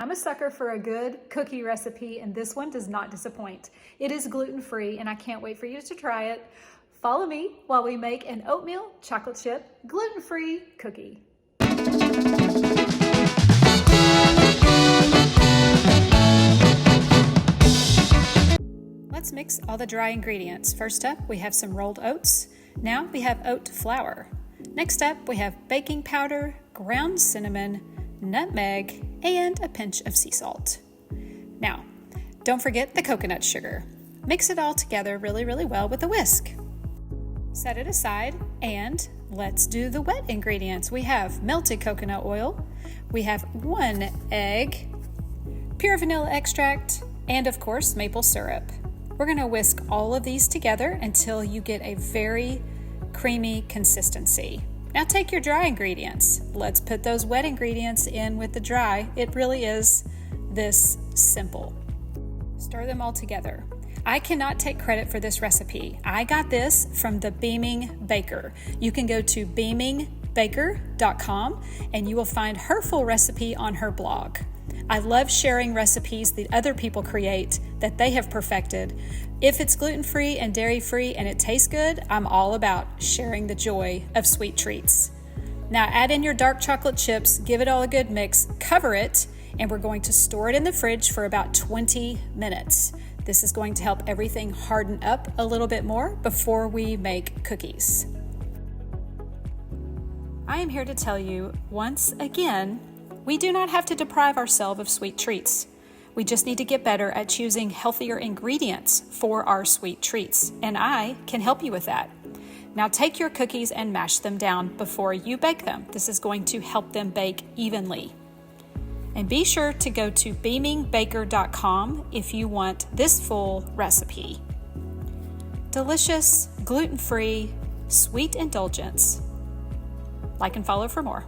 I'm a sucker for a good cookie recipe, and this one does not disappoint. It is gluten-free, and I can't wait for you to try it. Follow me while we make an oatmeal chocolate chip gluten-free cookie. Let's mix all the dry ingredients. First up, we have some rolled oats. Now we have oat flour. Next up, we have baking powder, ground cinnamon, nutmeg, and a pinch of sea salt. Now, don't forget the coconut sugar. Mix it all together really well with a whisk. Set it aside, and let's do the wet ingredients. We have melted coconut oil, we have 1 egg, pure vanilla extract, and of course, maple syrup. We're gonna whisk all of these together until you get a very creamy consistency. Now take your dry ingredients. Let's put those wet ingredients in with the dry. It really is this simple. Stir them all together. I cannot take credit for this recipe. I got this from the Beaming Baker. You can go to beamingbaker.com and you will find her full recipe on her blog. I love sharing recipes that other people create that they have perfected. If it's gluten-free and dairy-free and it tastes good, I'm all about sharing the joy of sweet treats. Now add in your dark chocolate chips, give it all a good mix, cover it, and we're going to store it in the fridge for about 20 minutes. This is going to help everything harden up a little bit more before we make cookies. I am here to tell you once again, we do not have to deprive ourselves of sweet treats. We just need to get better at choosing healthier ingredients for our sweet treats, and I can help you with that. Now take your cookies and mash them down before you bake them. This is going to help them bake evenly. And be sure to go to beamingbaker.com if you want this full recipe. Delicious, gluten-free, sweet indulgence. Like and follow for more.